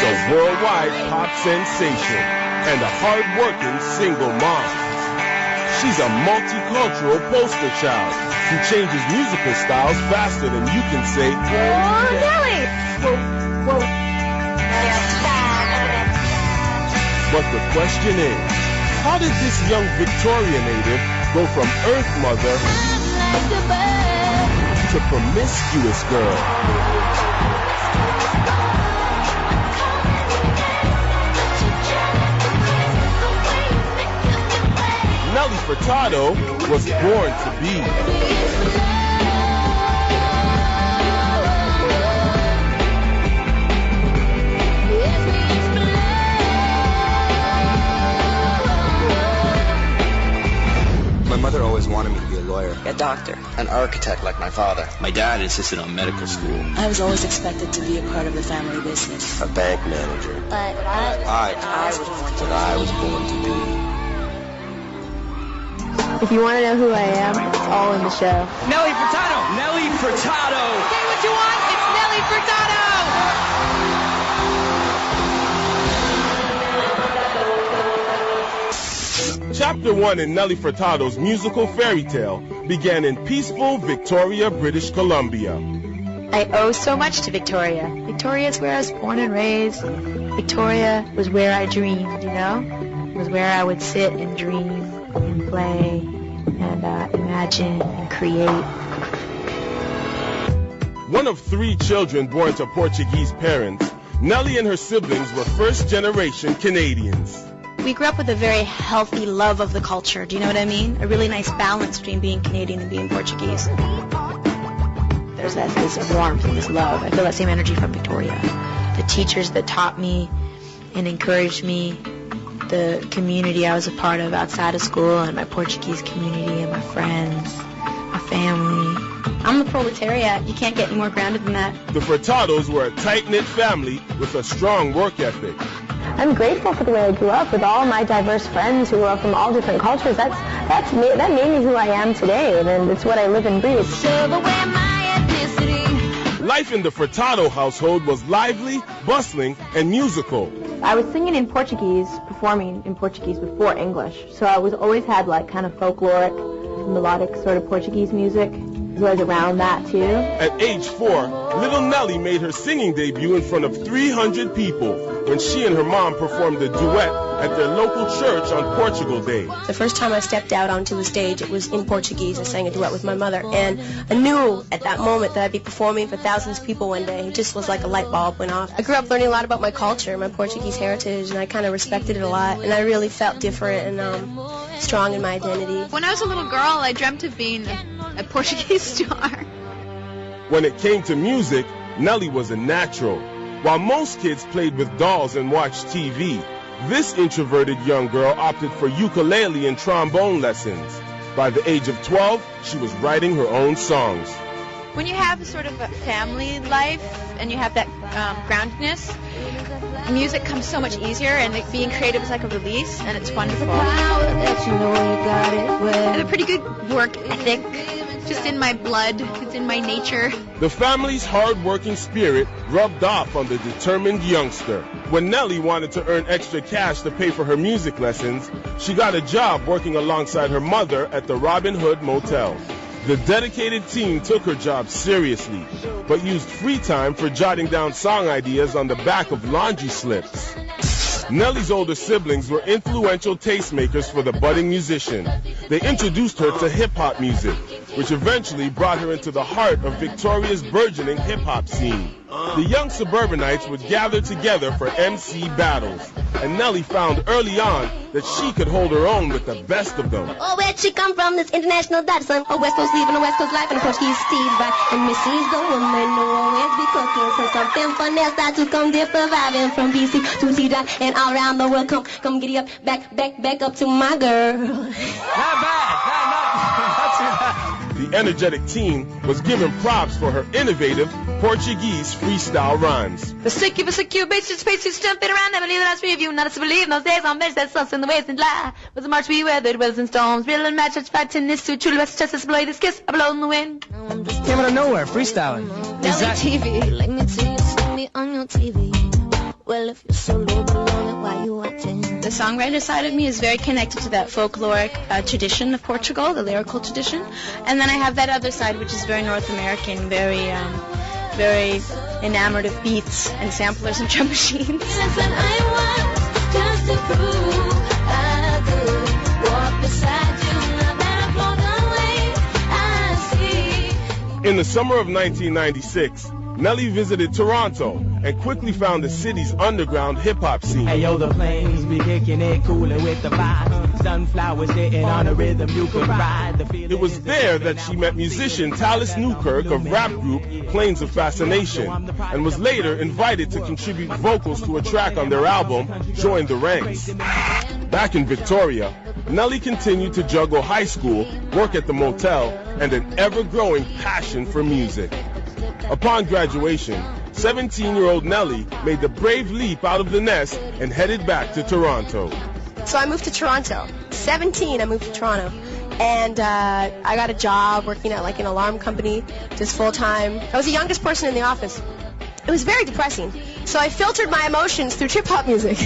a worldwide pop sensation and a hard-working single mom. She's a multicultural poster child who changes musical styles faster than you can say, "Whoa, Nelly!" Whoa. But the question is, how did this young Victoria native go from Earth Mother to promiscuous girl? Nelly Furtado was born to be. My mother always wanted me to be a lawyer, a doctor, an architect like my father. My dad insisted on medical school. I was always expected to be a part of the family business. A bank manager. But I was born to be. if you want to know who I am, it's all in the show. Nelly Furtado! Nelly Furtado! Say what you want, it's Nelly Furtado! Chapter 1 in Nelly Furtado's musical fairy tale began in peaceful Victoria, British Columbia. I owe so much to Victoria. Victoria is where I was born and raised. Victoria was where I dreamed, you know? It was where I would sit and dream and play and imagine and create. One of 3 children born to Portuguese parents, Nelly and her siblings were first-generation Canadians. We grew up with a very healthy love of the culture, do you know what I mean? A really nice balance between being Canadian and being Portuguese. There's this warmth and this love. I feel that same energy from Victoria. The teachers that taught me and encouraged me, the community I was a part of outside of school, and my Portuguese community and my friends, my family. I'm the proletariat. You can't get any more grounded than that. The Furtados were a tight-knit family with a strong work ethic. I'm grateful for the way I grew up with all my diverse friends who are from all different cultures. That made me who I am today, and it's what I live and breathe. Life in the Furtado household was lively, bustling, and musical. I was singing in Portuguese, performing in Portuguese before English, so I always had like kind of folkloric, melodic sort of Portuguese music. I was around that too. At age 4, little Nelly made her singing debut in front of 300 people when she and her mom performed a duet at their local church on Portugal Day. The first time I stepped out onto a stage, it was in Portuguese. I sang a duet with my mother, and I knew at that moment that I'd be performing for thousands of people one day. It just was like a light bulb went off. I grew up learning a lot about my culture, my Portuguese heritage, and I kind of respected it a lot, and I really felt different and strong in my identity. When I was a little girl, I dreamt of being a Portuguese star. When it came to music, Nelly was a natural. While most kids played with dolls and watched TV, this introverted young girl opted for ukulele and trombone lessons. By the age of 12, she was writing her own songs. When you have sort of a family life and you have that groundedness, music comes so much easier, and being creative is like a release, and it's wonderful. I have a pretty good work ethic. Just in my blood, it's in my nature. The family's hard-working spirit rubbed off on the determined youngster. When Nelly wanted to earn extra cash to pay for her music lessons, she got a job working alongside her mother at the Robin Hood Motel. The dedicated teen took her job seriously, but used free time for jotting down song ideas on the back of laundry slips. Nelly's older siblings were influential tastemakers for the budding musician. They introduced her to hip-hop music, which eventually brought her into the heart of Victoria's burgeoning hip-hop scene. The young suburbanites would gather together for MC battles, and Nelly found early on that she could hold her own with the best of them. Oh, where'd she come from, this international daughter son? A West Coast living a West Coast life, and a Portuguese Steve, right? And Missy's the woman who always be cooking, so something fun else that to come there surviving from BC to T-Dot and all around the world. Come giddy up, back up to my girl. Not bad. Not too bad. The energetic teen was given props for her innovative Portuguese freestyle rhymes. The sick of a basic space, jump it around, never leave the last three of you, not to believe, those days on bench, that's us in the ways and lie. Was a march we weathered, weathers and storms, real and match, such fighting this suit, truly best justice, blow this kiss, I blow in the wind. Came out of nowhere, freestyling. Nelly TV. Let me tell you, see me on your TV. Well, if you're so low below it, why you watching? The songwriter side of me is very connected to that folkloric tradition of Portugal, the lyrical tradition. And then I have that other side, which is very North American, very enamored of beats and samplers and drum machines. Listen, I want just to prove I could walk beside you. Now that I've flown away, I see. In the summer of 1996, Nelly visited Toronto and quickly found the city's underground hip-hop scene. Hey yo, the planes be kicking it, cooling with the vibes. Sunflowers sitting on a rhythm you could ride. It was there that she met musician Talis Newkirk of rap group Planes of Fascination, and was later invited to contribute vocals to a track on their album, Join the Ranks. Back in Victoria, Nelly continued to juggle high school, work at the motel, and an ever-growing passion for music. Upon graduation, 17-year-old Nelly made the brave leap out of the nest and headed back to Toronto. So I moved to Toronto. 17, I moved to Toronto. And I got a job working at like an alarm company, just full-time. I was the youngest person in the office. It was very depressing. So I filtered my emotions through trip-hop music.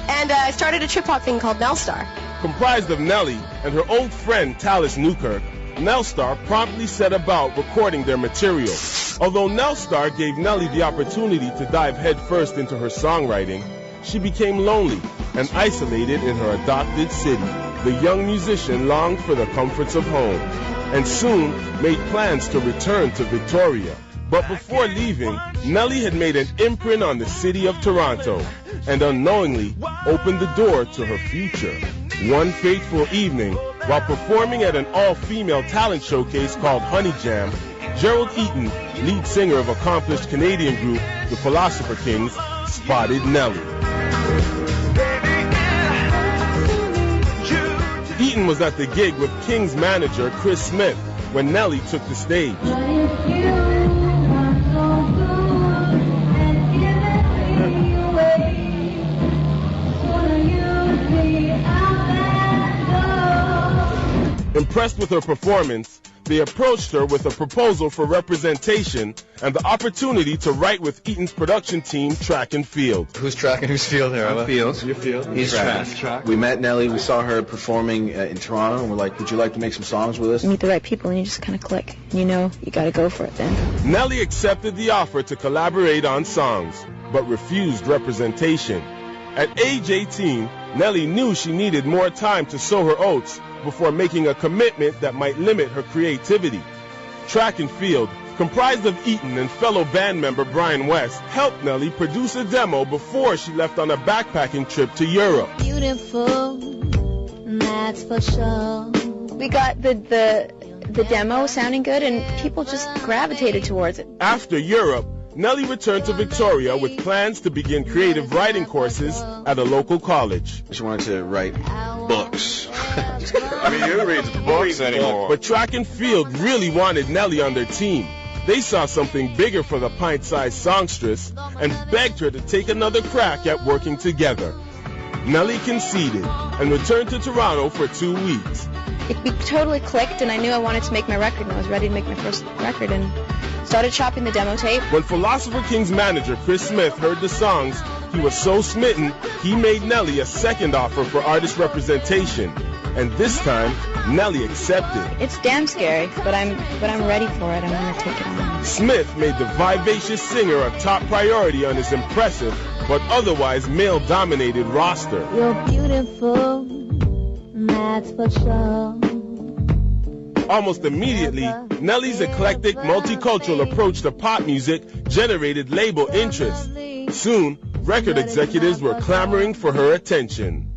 And I started a trip-hop thing called Nelstar. Comprised of Nelly and her old friend Talis Newkirk, Nelstar promptly set about recording their material. Although Nelstar gave Nelly the opportunity to dive headfirst into her songwriting, she became lonely and isolated in her adopted city. The young musician longed for the comforts of home and soon made plans to return to Victoria. But before leaving, Nelly had made an imprint on the city of Toronto and unknowingly opened the door to her future. One fateful evening, while performing at an all-female talent showcase called Honey Jam, Gerald Eaton, lead singer of accomplished Canadian group The Philosopher Kings, spotted Nelly. Eaton was at the gig with King's manager Chris Smith when Nelly took the stage. Impressed with her performance, they approached her with a proposal for representation and the opportunity to write with Eaton's production team, Track and Field. Who's track and who's field here? I'm Field. You're Field. He's track. We met Nelly. We saw her performing in Toronto, and we're like, would you like to make some songs with us? You meet the right people and you just kind of click. You know, you got to go for it then. Nelly accepted the offer to collaborate on songs, but refused representation. At age 18, Nelly knew she needed more time to sow her oats before making a commitment that might limit her creativity. Track and Field, comprised of Eaton and fellow band member Brian West, helped Nelly produce a demo before she left on a backpacking trip to Europe. Beautiful, that's for sure. We got the demo sounding good and people just gravitated towards it. After Europe, Nelly returned to Victoria with plans to begin creative writing courses at a local college. She wanted to write books. I mean, who reads books anymore? But Track and Field really wanted Nelly on their team. They saw something bigger for the pint-sized songstress and begged her to take another crack at working together. Nelly conceded and returned to Toronto for 2 weeks. We totally clicked and I knew I wanted to make my record and I was ready to make my first record and started chopping the demo tape. When Philosopher King's manager Chris Smith heard the songs, he was so smitten, he made Nelly a second offer for artist representation. And this time, Nelly accepted. It's damn scary, but I'm ready for it. I'm going to take it on. Smith made the vivacious singer a top priority on his impressive but otherwise male-dominated roster. You're beautiful, that's for sure. Almost immediately, Nelly's eclectic, multicultural approach to pop music generated label interest. Soon, record executives were clamoring for her attention.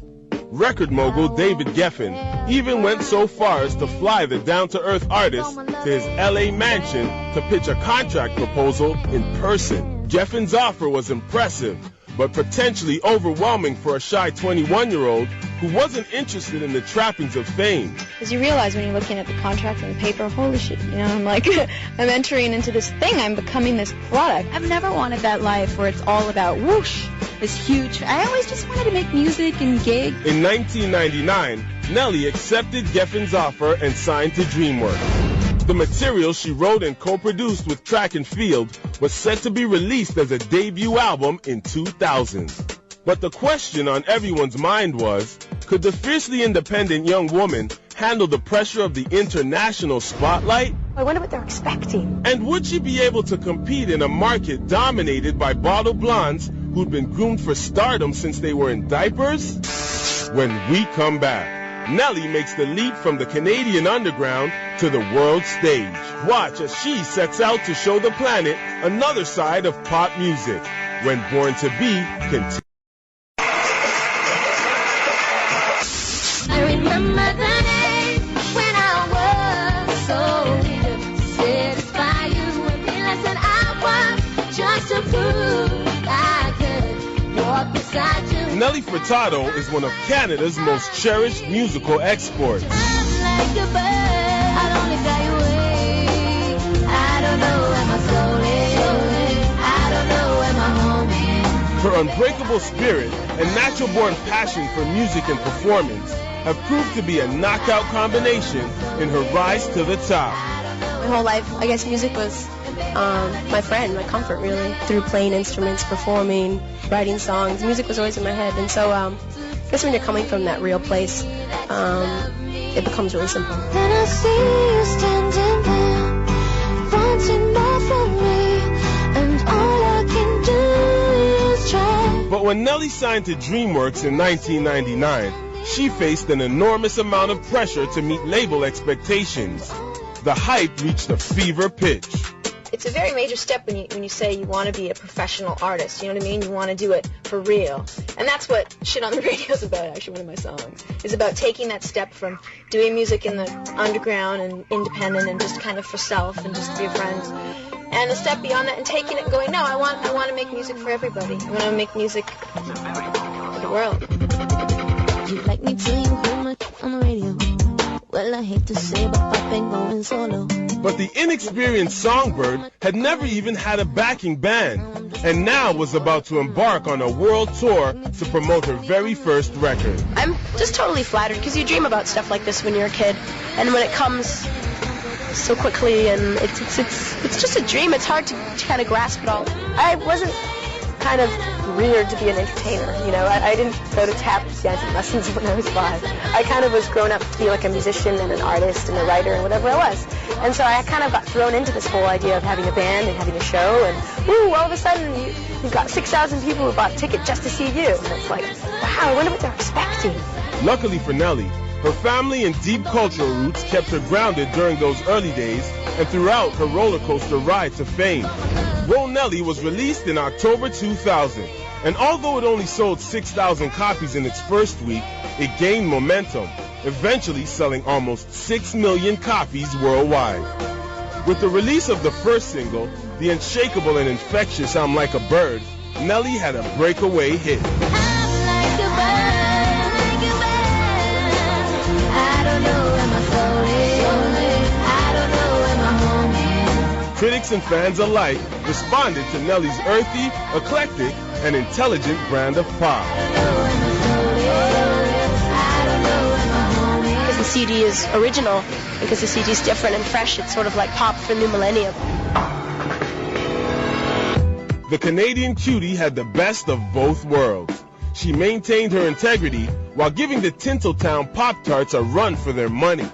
Record mogul David Geffen even went so far as to fly the down-to-earth artist to his LA mansion to pitch a contract proposal in person. Geffen's offer was impressive, but potentially overwhelming for a shy 21-year-old who wasn't interested in the trappings of fame. Because you realize when you're looking at the contract and the paper, holy shit, you know, I'm like, I'm entering into this thing, I'm becoming this product. I've never wanted that life where it's all about whoosh, this huge. I always just wanted to make music and gig. In 1999, Nelly accepted Geffen's offer and signed to DreamWorks. The material she wrote and co-produced with Track and Field was set to be released as a debut album in 2000. But the question on everyone's mind was, could the fiercely independent young woman handle the pressure of the international spotlight? I wonder what they're expecting. And would she be able to compete in a market dominated by bottle blondes who'd been groomed for stardom since they were in diapers? When we come back, Nelly makes the leap from the Canadian underground to the world stage. Watch as she sets out to show the planet another side of pop music when Born to Be continues. I remember the days when I was so eager to satisfy you and realize that I was just to prove I could walk beside you. Nelly Furtado is one of Canada's most cherished musical exports. I'm like a bird, I'll only fly away. I don't know where my soul is. I don't know where my home is. Her unbreakable spirit and natural-born passion for music and performance have proved to be a knockout combination in her rise to the top. My whole life, I guess music was my friend, my comfort really. Through playing instruments, performing, writing songs, music was always in my head. And so I guess when you're coming from that real place, it becomes really simple. And I see you standing there, wanting more from me, and all I can do is try. But when Nelly signed to DreamWorks in 1999, she faced an enormous amount of pressure to meet label expectations. The hype reached a fever pitch. It's a very major step when you say you want to be a professional artist. You know what I mean? You want to do it for real. And that's what Shit on the Radio is about, actually, one of my songs. It's about taking that step from doing music in the underground and independent and just kind of for self and just to be friends. And a step beyond that and taking it and going, no, I want to make music for everybody. I want to make music for the world. You like me till you heard my on the radio. Well, I hate to say, but I've been going solo. But the inexperienced songbird had never even had a backing band, and now was about to embark on a world tour to promote her very first record. I'm just totally flattered because you dream about stuff like this when you're a kid, and when it comes so quickly and it's just a dream. It's hard to kind of grasp it all. I wasn't kind of reared to be an entertainer, you know. I didn't go to tap dancing lessons when I was 5. I kind of was grown up to be like a musician and an artist and a writer and whatever I was. And so I kind of got thrown into this whole idea of having a band and having a show, and woo, all of a sudden you've got 6,000 people who bought a ticket just to see you. And it's like, wow, I wonder what they're expecting. Luckily for Nelly, her family and deep cultural roots kept her grounded during those early days and throughout her roller coaster ride to fame. Roll Nelly was released in October 2000, and although it only sold 6,000 copies in its first week, it gained momentum, eventually selling almost 6 million copies worldwide. With the release of the first single, the unshakable and infectious I'm Like a Bird, Nelly had a breakaway hit. I'm like a bird, like a bird. I don't know where my soul is. I don't know where my home is. Critics and fans alike responded to Nelly's earthy, eclectic, and intelligent brand of pop. Because the CD is original, because the CD is different and fresh, it's sort of like pop for new millennium. The Canadian cutie had the best of both worlds. She maintained her integrity while giving the Tinseltown Pop-Tarts a run for their money.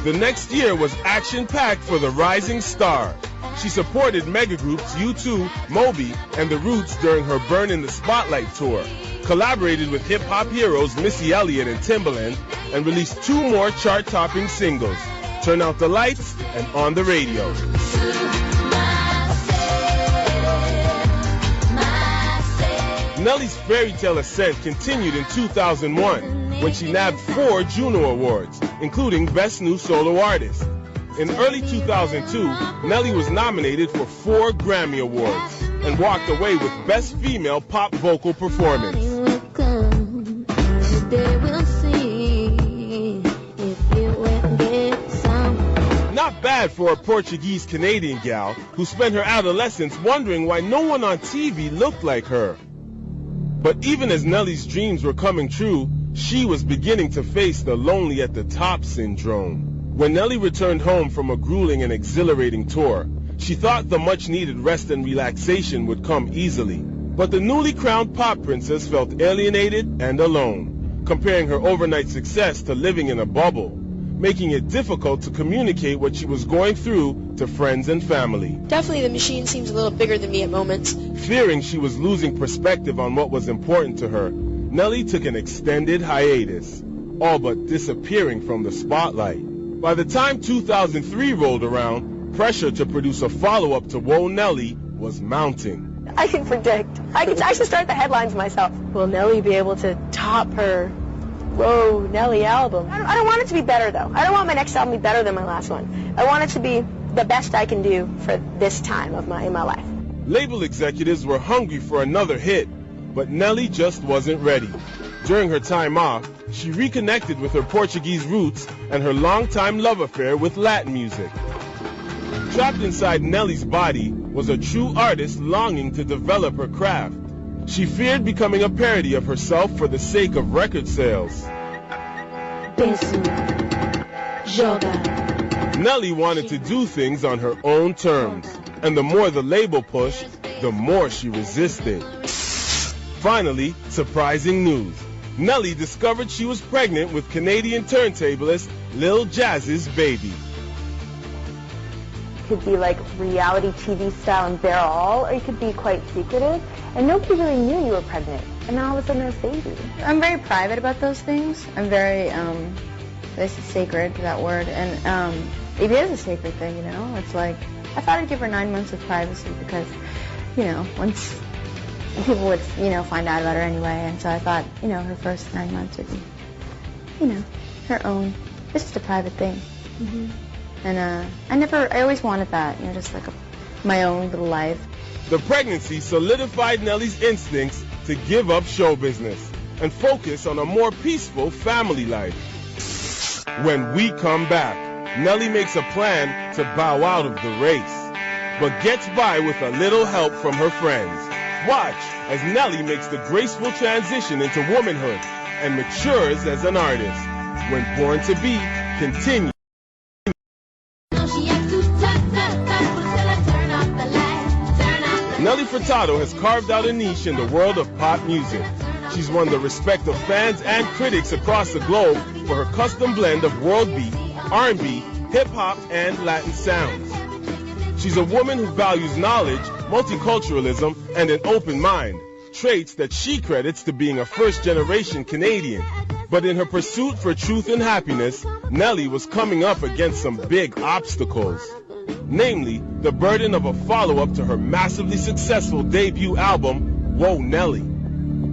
The next year was action-packed for the rising star. She supported megagroups U2, Moby, and The Roots during her Burn in the Spotlight tour, collaborated with hip-hop heroes Missy Elliott and Timbaland, and released 2 more chart-topping singles, Turn Out the Lights and On the Radio. Nelly's fairy tale ascent continued in 2001 when she nabbed 4 Juno Awards, including Best New Solo Artist. In early 2002, Nelly was nominated for 4 Grammy Awards and walked away with Best Female Pop Vocal Performance. Not bad for a Portuguese-Canadian gal who spent her adolescence wondering why no one on TV looked like her. But even as Nelly's dreams were coming true, she was beginning to face the lonely at the top syndrome. When Nelly returned home from a grueling and exhilarating tour, she thought the much-needed rest and relaxation would come easily. But the newly crowned pop princess felt alienated and alone, comparing her overnight success to living in a bubble, making it difficult to communicate what she was going through to friends and family. Definitely the machine seems a little bigger than me at moments. Fearing she was losing perspective on what was important to her, Nelly took an extended hiatus, all but disappearing from the spotlight. By the time 2003 rolled around, pressure to produce a follow-up to Whoa Nelly was mounting. I can predict. I should start the headlines myself. Will Nelly be able to top her Whoa Nelly album? I don't want it to be better, though. I don't want my next album to be better than my last one. I want it to be the best I can do for this time in my life. Label executives were hungry for another hit, but Nelly just wasn't ready. During her time off, she reconnected with her Portuguese roots and her longtime love affair with Latin music. Trapped inside Nelly's body was a true artist longing to develop her craft. She feared becoming a parody of herself for the sake of record sales. Nelly wanted to do things on her own terms, and the more the label pushed, the more she resisted. Finally, surprising news. Nelly discovered she was pregnant with Canadian turntablist Lil Jazz's baby. Could be like reality TV style and bare all, or you could be quite secretive, and nobody really knew you were pregnant, and then all of a sudden there's a baby. I'm very private about those things. I'm very, this is sacred, that word, and it is a sacred thing, you know? It's like, I thought I'd give her 9 months of privacy because, you know, once people would, you know, find out about her anyway, and so I thought, you know, her first 9 months would be, you know, her own. It's just a private thing. Mm-hmm. And I always wanted that, you know, just like my own little life. The pregnancy solidified Nelly's instincts to give up show business and focus on a more peaceful family life. When we come back, Nelly makes a plan to bow out of the race, but gets by with a little help from her friends. Watch as Nelly makes the graceful transition into womanhood and matures as an artist. When Born to Be continues. Nelly Furtado has carved out a niche in the world of pop music. She's won the respect of fans and critics across the globe for her custom blend of world beat, R&B, hip-hop, and Latin sounds. She's a woman who values knowledge, multiculturalism, and an open mind, traits that she credits to being a first-generation Canadian. But in her pursuit for truth and happiness, Nelly was coming up against some big obstacles. Namely, the burden of a follow-up to her massively successful debut album, Whoa Nelly.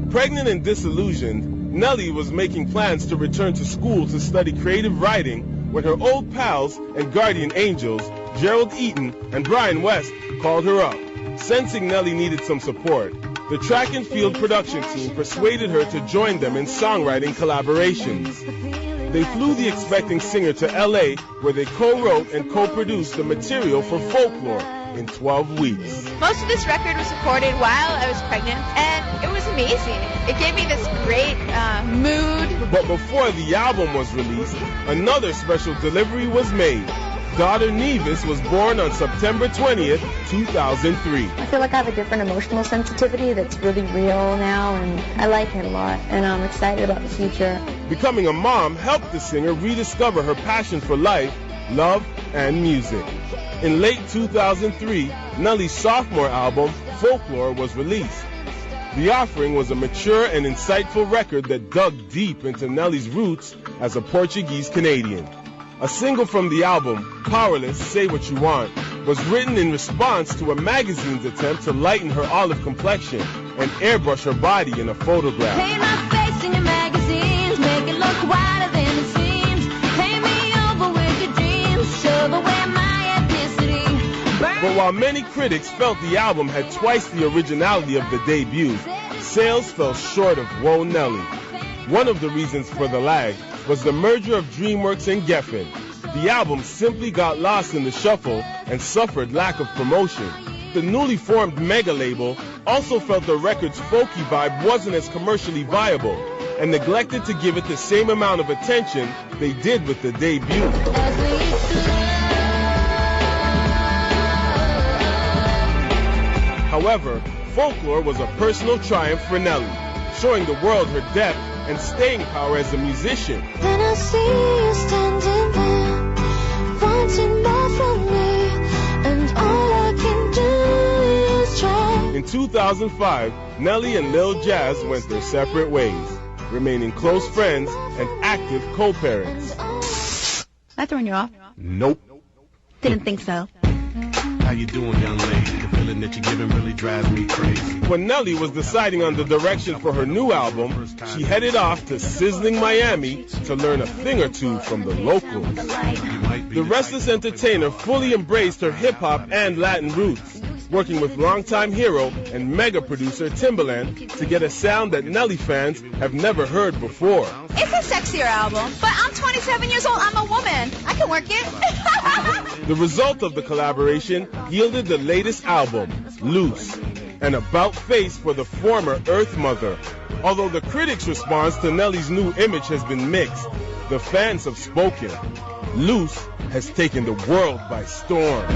Pregnant and disillusioned, Nelly was making plans to return to school to study creative writing when her old pals and guardian angels, Gerald Eaton and Brian West, called her up. Sensing Nelly needed some support, the track and field production team persuaded her to join them in songwriting collaborations. They flew the expecting singer to LA, where they co-wrote and co-produced the material for Folklore in 12 weeks. Most of this record was recorded while I was pregnant, and it was amazing. It gave me this great mood. But before the album was released, another special delivery was made. Daughter Nevis was born on September 20th, 2003. I feel like I have a different emotional sensitivity that's really real now, and I like it a lot, and I'm excited about the future. Becoming a mom helped the singer rediscover her passion for life, love, and music. In late 2003, Nelly's sophomore album, Folklore, was released. The offering was a mature and insightful record that dug deep into Nelly's roots as a Portuguese Canadian. A single from the album, Powerless, Say What You Want, was written in response to a magazine's attempt to lighten her olive complexion and airbrush her body in a photograph. Paint my face in your magazines, make it look whiter than it seems. Paint me over with your dreams, shove away my ethnicity. But while many critics felt the album had twice the originality of the debut, sales fell short of Whoa Nelly. One of the reasons for the lag was the merger of DreamWorks and Geffen. The album simply got lost in the shuffle and suffered lack of promotion. The newly formed mega label also felt the record's folky vibe wasn't as commercially viable and neglected to give it the same amount of attention they did with the debut. However, Folklore was a personal triumph for Nelly, showing the world her depth and staying power as a musician. Then I see you standing there, wanting more from me, and all I can do is try. In 2005, Nelly and Lil Jazz went their separate ways, remaining close friends and active co-parents. Am I throwing you off? Nope. Didn't think so. How you doing, young lady? The feeling that you're giving really drives me crazy. When Nelly was deciding on the direction for her new album, she headed off to sizzling Miami to learn a thing or two from the locals. The restless entertainer fully embraced her hip-hop and Latin roots, working with longtime hero and mega producer Timbaland to get a sound that Nelly fans have never heard before. It's a sexier album, but I'm 27 years old. I'm a woman. I can work it. The result of the collaboration yielded the latest album, Loose, an about-face for the former Earth Mother. Although the critics' response to Nelly's new image has been mixed, the fans have spoken. Loose has taken the world by storm.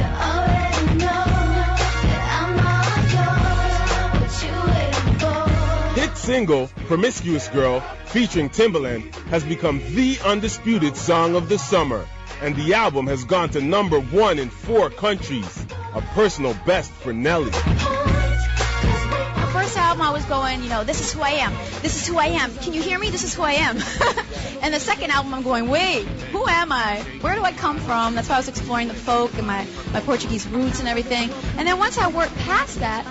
Hit single, Promiscuous Girl, featuring Timbaland, has become the undisputed song of the summer, and the album has gone to #1 in 4 countries, a personal best for Nelly. The first album I was going, this is who I am. This is who I am. Can you hear me? This is who I am. And the second album I'm going, wait, who am I? Where do I come from? That's why I was exploring the folk and my Portuguese roots and everything. And then once I worked past that,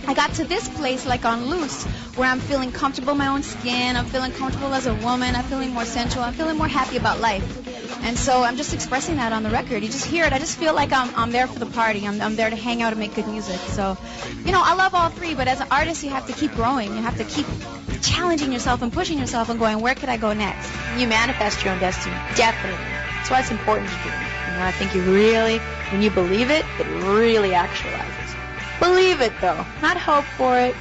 I got to this place, like on Loose, where I'm feeling comfortable in my own skin, I'm feeling comfortable as a woman, I'm feeling more sensual, I'm feeling more happy about life. And so I'm just expressing that on the record. You just hear it. I just feel like I'm there for the party. I'm there to hang out and make good music. So, I love all three, but as an artist, you have to keep growing. You have to keep challenging yourself and pushing yourself and going, where could I go next? You manifest your own destiny, definitely. That's why it's important to do. I think you really, when you believe it, it really actualizes. Believe it, though. Not hope for it,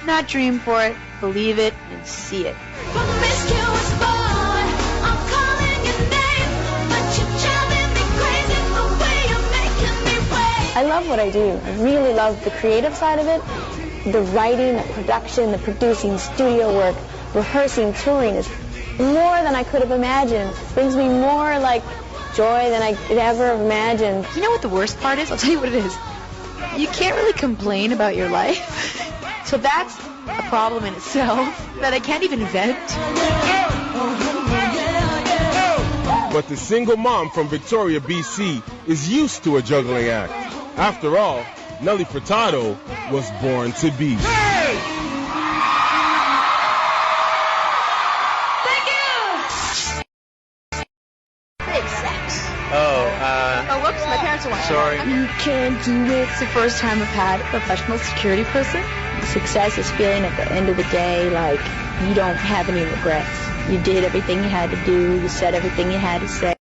not dream for it. Believe it and see it. Promiscuous boy, I'm calling your name, but you're driving me crazy the way you're making me wait. I love what I do. I really love the creative side of it. The writing, the production, the producing, studio work, rehearsing, touring is more than I could have imagined. It brings me more like joy than I could ever have imagined. You know what the worst part is? I'll tell you what it is. You can't really complain about your life. So that's a problem in itself that I can't even vent. But the single mom from Victoria, BC is used to a juggling act. After all, Nelly Furtado was born to be. Oh, whoops, my parents are watching. Sorry. You can't do it. It's the first time I've had a professional security person. Success is feeling at the end of the day like you don't have any regrets. You did everything you had to do. You said everything you had to say.